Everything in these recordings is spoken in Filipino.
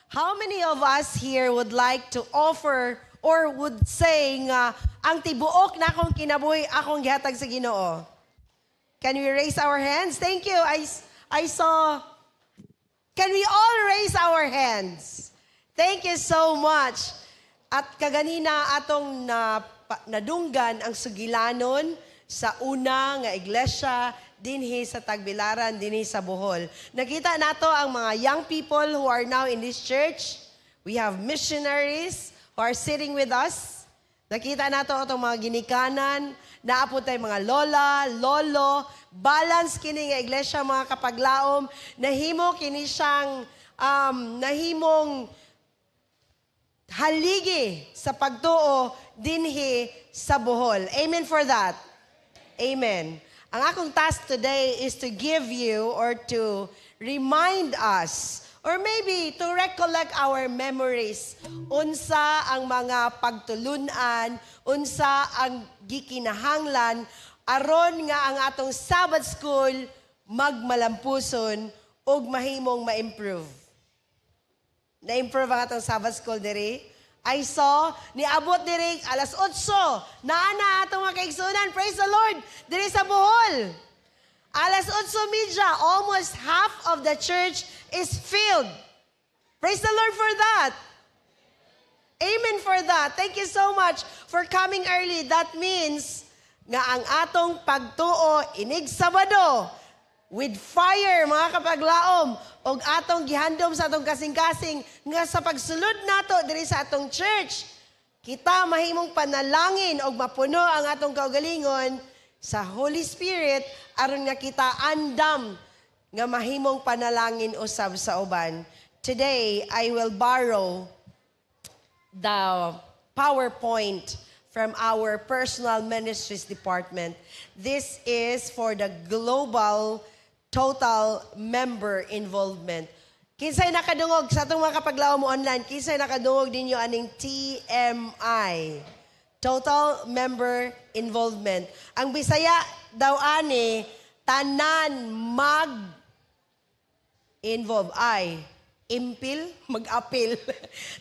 How many of us here would like to offer or would say nga ang tibuok na akong kinabuhi akong gihatag sa Ginoo? Can we raise our hands? Thank you. I saw. Can we all raise our hands? Thank you so much. At kaganina atong nadunggan ang sugilanon sa una nga iglesia dinhi sa Tagbilaran, dinhi sa Bohol. Nakita nato ang mga young people who are now in this church. We have missionaries who are sitting with us. Nakita nato itong mga ginikanan, naapod tayo mga lola, lolo, balance kini nga iglesia mga kapaglaom, nahimo kini siyang nahimong haligi sa pagtuo dinhi sa Bohol. Amen for that. Amen. Ang akong task today is to give you or to remind us or maybe to recollect our memories. Unsa ang mga pagtulunan, unsa ang gikinahanglan, aron nga ang atong Sabbath school magmalampuson ug mahimong ma-improve. Na-improve ang atong Sabbath school diri. I saw, niabot diri alas 8. Naana atong mga kaigsunan. Praise the Lord. Diri sa Bohol. Alas 8:30, almost half of the church is filled. Praise the Lord for that. Amen for that. Thank you so much for coming early. That means nga ang atong pagtuo inig Sabado with fire, mga kapaglaom, og atong gihandom sa atong kasing-kasing nga sa pagsulod nato diri sa atong church, kita mahimong panalangin og mapuno ang atong kaugalingon sa Holy Spirit aron nga kita andam nga mahimong panalangin usab sa uban. Today, I will borrow the PowerPoint from our personal ministries department. This is for the global total member involvement. Kinsay nakadungog sa atong mga kapaglaom mo online, kinsay nakadungog ninyo aning TMI. Total member involvement. Ang Bisaya daw ani tanan mag-involve impil, mag-apil.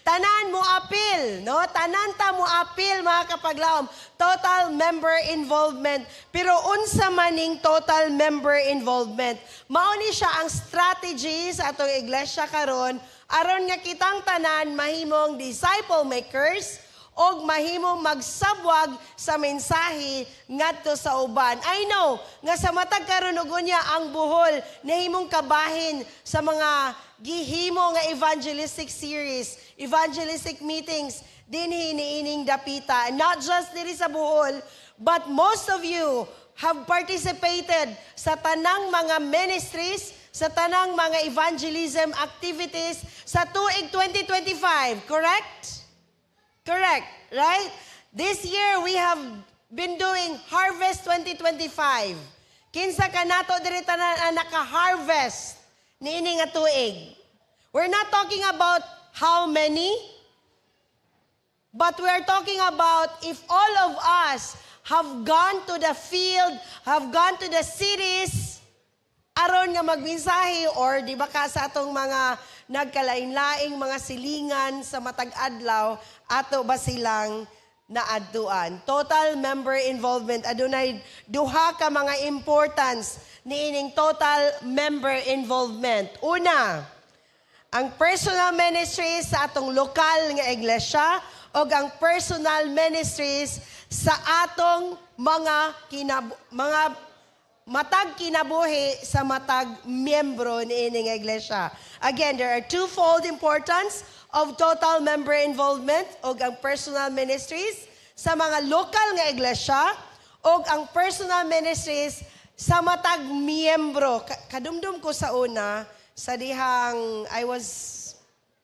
Tanan mo apil, no? Tanan ta mo apil, mga kapaglaom. Total member involvement. Pero unsa maning total member involvement? Mauni siya ang strategy sa atong iglesia karon aron nga kitang tanan mahimong disciple makers og mahimong magsabwag sa mensahe ngadto sa uban. I know nga sa matag karon ug unya ang Bohol nahimong kabahin sa mga gihimo nga evangelistic series, evangelistic meetings dinhi niining dapita. And not just diri sa Bohol, but most of you have participated sa tanang mga ministries, sa tanang mga evangelism activities sa tuig 2025, correct? Correct, right? This year, we have been doing Harvest 2025. Kinsa ka nato diri tanan naka-harvest niini nga tuig. We're not talking about how many, but we are talking about if all of us have gone to the field, have gone to the cities, aron nga magmensahe or di ba ka sa atong mga nagkalain-laing mga silingan sa matag adlaw ato ba silang naadtuan. Total member involvement adunay duha ka mga importance niining total member involvement. Una, ang personal ministries sa atong lokal nga iglesia o ang personal ministries sa atong mga matag kinabuhi sa matag miyembro niining iglesia. Again, there are twofold importance of total member involvement o ang personal ministries sa mga local nga iglesia o ang personal ministries sa matag miyembro. Kadumdum ko sa una, sa dihang I was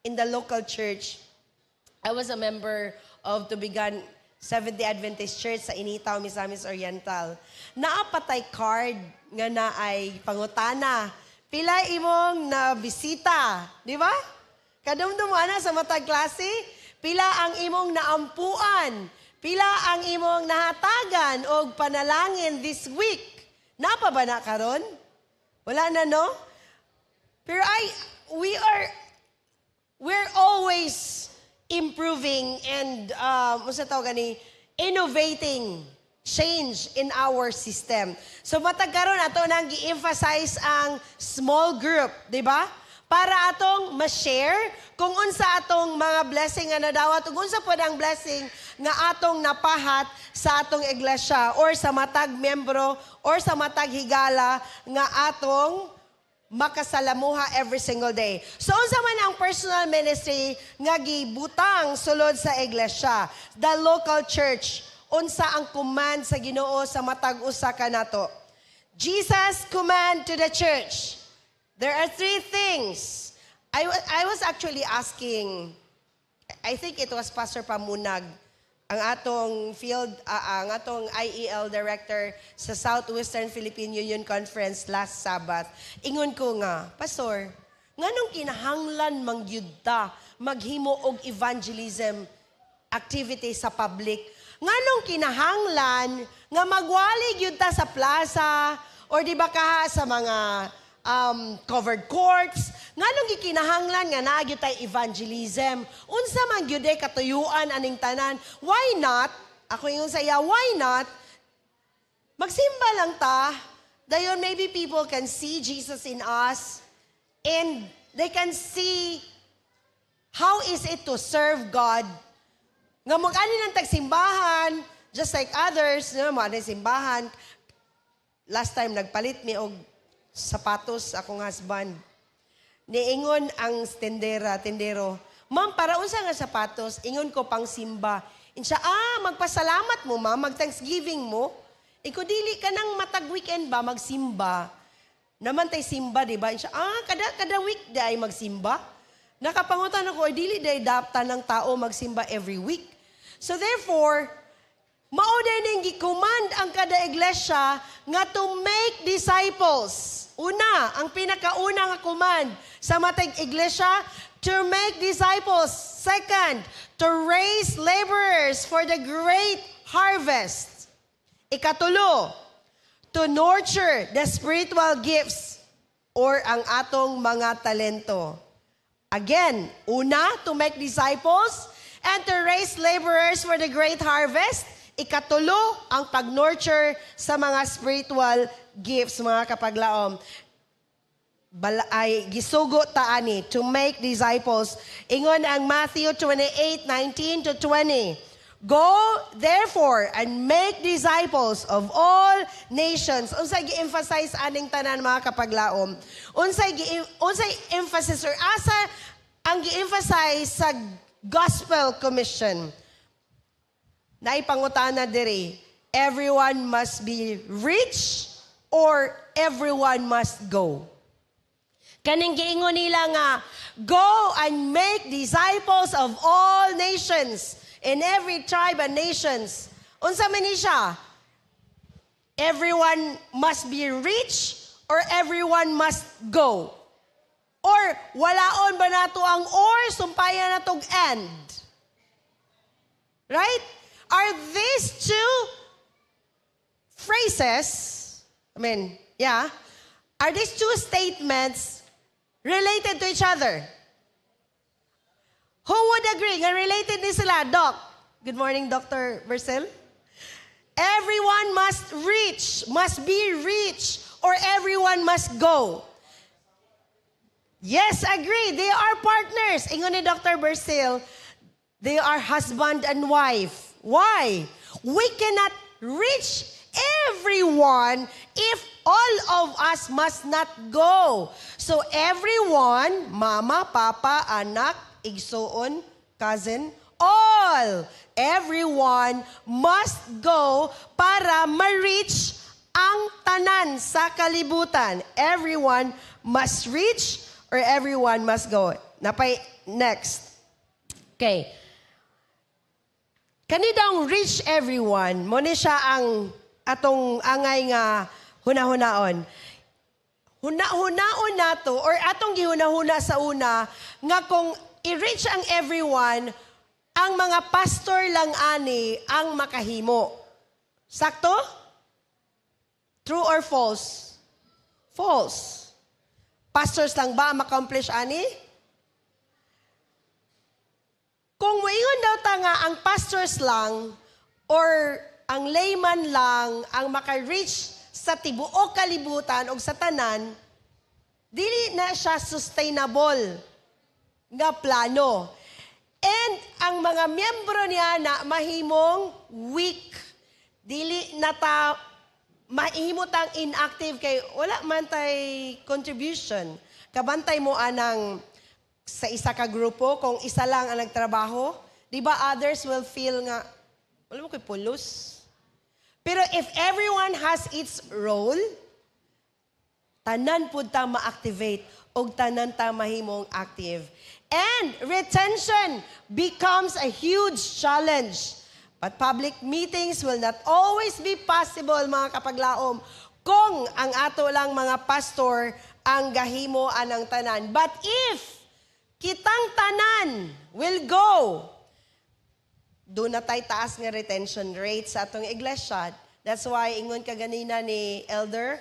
in the local church. I was a member of Tubigan Seventh-day Adventist Church sa Initaw, Misamis Oriental. Naapatay card nga na ay pangutana. Pila imong na bisita, di ba? Kadumdum ana sa matag klase, pila ang imong naampuan, pila ang imong nahatagan og panalangin this week. Napa ba na karon? Wala na, no? Pero we're improving and unsa tawag gani, innovating change in our system. So matag karon ato nang gi-emphasize ang small group, di ba? Para atong ma-share kung unsa atong mga blessing nga nadawat ug unsa pod ang blessing nga atong napahat sa atong iglesia or sa matag membro or sa matag higala nga atong makasalamuha every single day. So unsa man ang personal ministry nga gibutang sulod sa iglesia, the local church, unsa ang command sa Ginoo sa matag usa kanato? Jesus command to the church. There are 3 things. I was actually asking, I think it was Pastor Pamunag, ang atong ang atong IEL director sa Southwestern Philippine Union Conference last Sabbath. Ingon ko nga, Pastor, nganong kinahanglan mangyudta maghimo og evangelism activity sa public? Nganong kinahanglan nga magwali gyud ta sa plaza or di ba kaha sa mga covered courts, nganong gikinahanglan nga nagyud tay evangelism? Unsa man gyud katuyuan aning tanan? Why not? Ako ingon sa iya, why not? Magsimba lang ta. Dayon maybe people can see Jesus in us and they can see how is it to serve God. Nga mag-ani ng tagsimbahan, just like others, mo anay simbahan. Last time nagpalit mi og sapatos akong husband. Niingon ang tindero, ma'am, para unsa nga sapatos? Ingon ko pang simba. Insya, magpasalamat mo, ma'am, mag-thanksgiving mo. Iko dili ka nang matag weekend ba, magsimba. Naman tay simba, di ba? Insya, kada week day magsimba. Nakapangutan ako, dili day dapta ng tao magsimba every week. So therefore, mauday ning gi-command ang kada iglesia nga to make disciples. Una, ang pinakauna nga command sa matag iglesia, to make disciples. Second, to raise laborers for the great harvest. Ikatulo, to nurture the spiritual gifts or ang atong mga talento. Again, una, to make disciples and to raise laborers for the great harvest. Ikatulo, ang pag-nurture sa mga spiritual gifts, mga kapaglaom. Ay gisugo ta ani to make disciples. Ingon ang Matthew 28:19-20. Go therefore and make disciples of all nations. Unsay gi-emphasize aning tanan mga kapaglaom? Unsay emphasis or asa ang gi-emphasize sa gospel commission? Naipangutana diri, everyone must be rich or everyone must go. Kaning giingon nila nga, go and make disciples of all nations in every tribe and nations. Unsa man ni siya? Everyone must be rich or everyone must go? Or walaon ba nato ang or, sumpayan natong and? Right? Are these two phrases, are these two statements related to each other? Who would agree nga related ni sila? Doc. Good morning, Dr. Bercel. Everyone must be rich, or everyone must go. Yes, agree. They are partners. Ingon ni Dr. Bercel, they are husband and wife. Why? We cannot reach everyone if all of us must not go. So everyone, mama, papa, anak, igsoon, cousin, all, everyone must go para ma-reach ang tanan sa kalibutan. Everyone must reach or everyone must go. Next. Okay. Kanidang reach everyone, mo ni siya ang atong angay nga hunahunaon. Hunahunaon nato or atong gihunahuna sa una nga kung i-reach ang everyone, ang mga pastor lang ani ang makahimo. Sakto? True or false? False. Pastors lang ba ma-accomplish ani? Kung ta nga ang pastors lang or ang layman lang ang maka-reach sa tibuok kalibutan o sa tanan, dili na siya sustainable nga plano. And ang mga miyembro niya na mahimong weak, dili na ta mahimo tang inactive kay wala man tay contribution. Kabantay mo anang sa isa ka grupo kung isa lang ang nagtrabaho, di ba others will feel nga wala mo koy pulos. Pero if everyone has its role, tanan pud ta ma-activate og tanan ta mahimong active. And retention becomes a huge challenge. But public meetings will not always be possible, mga kapaglaom, kung ang ato lang mga pastor ang gahimo anang tanan. But if kitang tanan will go, doon na tayo taas nga retention rate sa atong iglesia. That's why, ingon ka ganina ni Elder,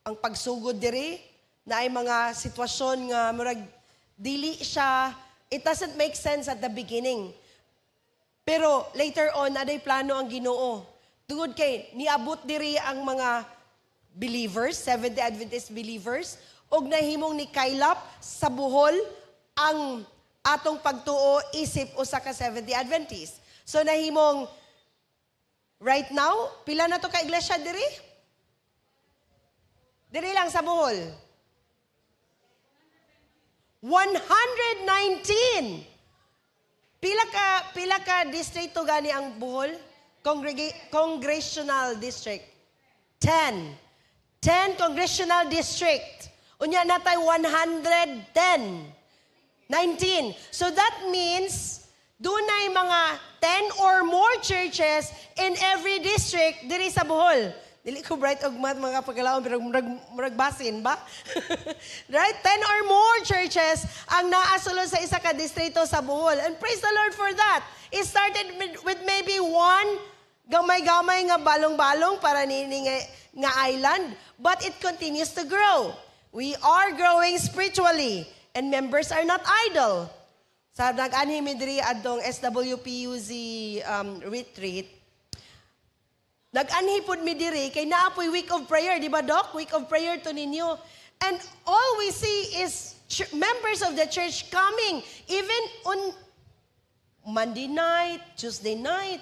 ang pagsugod diri, na ay mga sitwasyon nga, murag, dili siya, it doesn't make sense at the beginning. Pero later on, aday plano ang Ginoo. Tungod kay, niabot diri ang mga believers, Seventh-day Adventist believers, og nahimong ni kaylap sa buhol ang atong pagtuo isip usa ka Seventh-day Adventist. So nahimong, right now, pila na to ka iglesia diri? Diri lang sa buhol. 119. Pila ka distrito gani ang Bohol? Congressional district. 10. 10 congressional district. Unya natay 110. 19. So that means dunay mga 10 or more churches in every district diri sa Bohol. Dili ko bright og math mga pagkalaon pero murag basin ba? Right? 10 or more churches ang naasulod sa isa ka distrito sa Bohol. And praise the Lord for that. It started with maybe one gamay-gamay nga balong-balong para nini nga island, but it continues to grow. We are growing spiritually and members are not idle. Sa nag-anhi mi diri adtong SWPUZ retreat, nag-anhi pod mi diri kay naapoy week of prayer, di ba Doc? Week of prayer to ninyo. And all we see is members of the church coming even on Monday night, Tuesday night.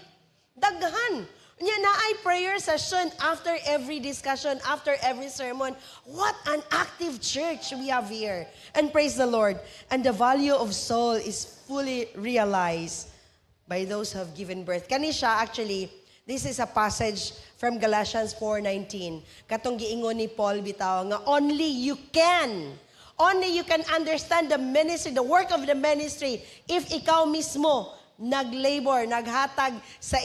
Daghan. Nya naay prayer session after every discussion, after every sermon. What an active church we have here. And praise the Lord. And the value of soul is fully realized by those who have given birth. Kani siya actually, this is a passage from Galatians 4:19. Katong giingon ni Paul bitaw nga only you can understand the ministry, the work of the ministry if ikaw mismo naglabor, naghatag sa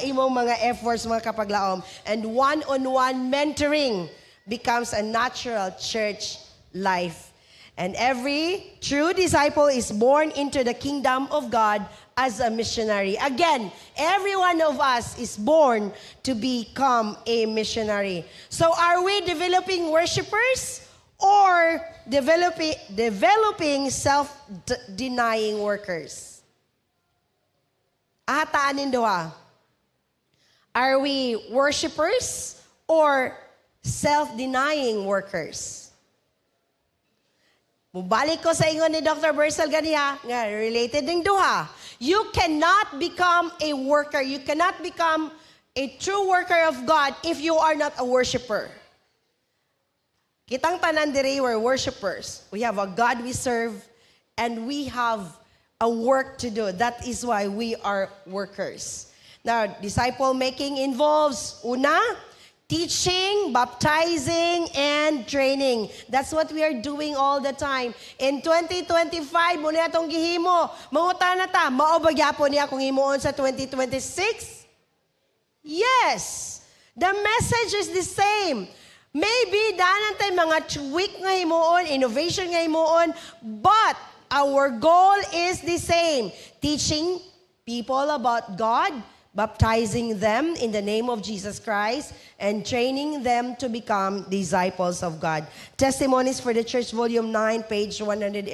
imong mga efforts mga kapaglaom. And one-on-one mentoring becomes a natural church life. And every true disciple is born into the kingdom of God as a missionary. Again, every one of us is born to become a missionary. So are we developing worshipers or developing self-denying workers? Ahataanin doha. Are we worshipers or self-denying workers? Mubalik ko sa ingon ni Dr. Bersel ganiya, nga related ding duha. You cannot become a worker. You cannot become a true worker of God if you are not a worshiper. Kitang tanan diri we're worshipers. We have a God we serve and we have a work to do. That is why we are workers. Now, disciple making involves una, teaching, baptizing, and training. That's what we are doing all the time. In 2025, muna itong gihimo. Mangutan na ta, maobagyapon niya kung himuon sa 2026? Yes! The message is the same. Maybe danan tayo mga tweak nga himuon, innovation nga himuon, but our goal is the same. Teaching people about God, baptizing them in the name of Jesus Christ, and training them to become disciples of God. Testimonies for the Church, Volume 9, page 111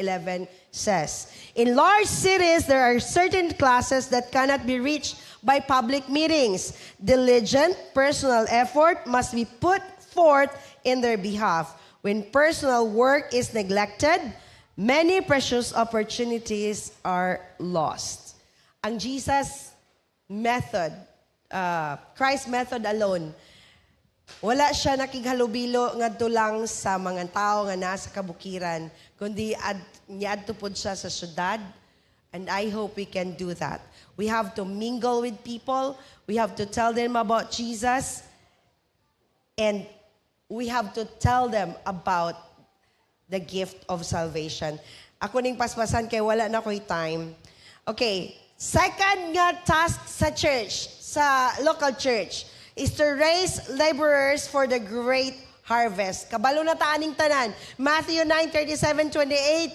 says, in large cities, there are certain classes that cannot be reached by public meetings. Diligent personal effort must be put forth in their behalf. When personal work is neglected, many precious opportunities are lost. Ang Jesus method, Christ method alone, wala siya nakighalubilo ngadto lang sa mga tao nga nasa kabukiran, kundi niadto pod siya sa syudad. And I hope we can do that. We have to mingle with people. We have to tell them about Jesus. And we have to tell them about the gift of salvation. Ako ning paspasan kay wala na ko'y time. Okay, second nga task sa church, sa local church, is to raise laborers for the great harvest. Kabalo na ta aning tanan. Matthew 9:37-38,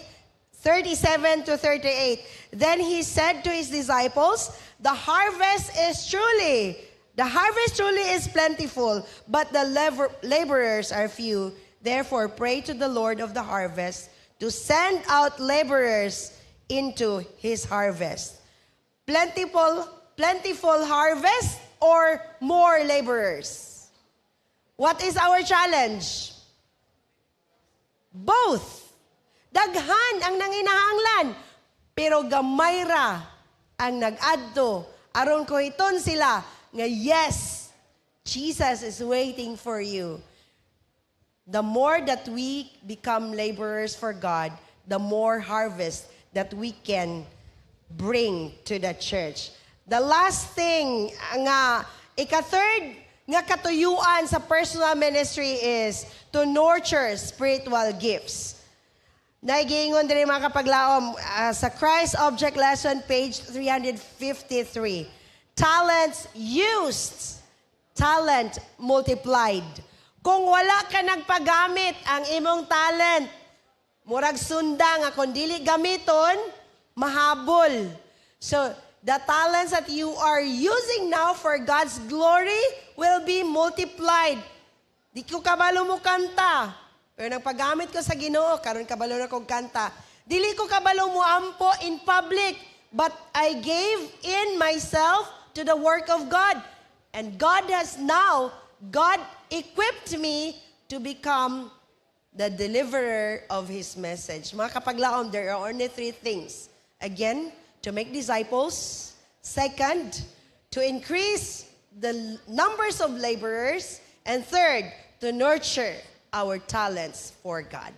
37 to 38. Then he said to his disciples, the harvest truly is plentiful, but the laborers are few. Therefore, pray to the Lord of the harvest to send out laborers into his harvest. Plentiful harvest or more laborers? What is our challenge? Both. Daghan ang nanginahanglan, pero gamay ra ang nag-adto. Aron ko iton sila nga yes, Jesus is waiting for you. The more that we become laborers for God, the more harvest that we can bring to the church. The last thing nga, ika-third nga katuyuan sa personal ministry is to nurture spiritual gifts. Naigingon din mga kapaglaom sa Christ Object Lesson, page 353. Talents used, talent multiplied. Kung wala ka nagpagamit ang imong talent, murag sunda nga kung dili gamiton, mahabol. So, the talents that you are using now for God's glory will be multiplied. Di ko kabalo mo kanta. Pero nagpagamit ko sa Ginoo, karon kabalo na kong kanta. Dili ko kabalo mo ampo in public, but I gave in myself to the work of God. And God equipped me to become the deliverer of His message. Mga kapaglaom, there are only three things. Again, to make disciples. Second, to increase the numbers of laborers. And third, to nurture our talents for God.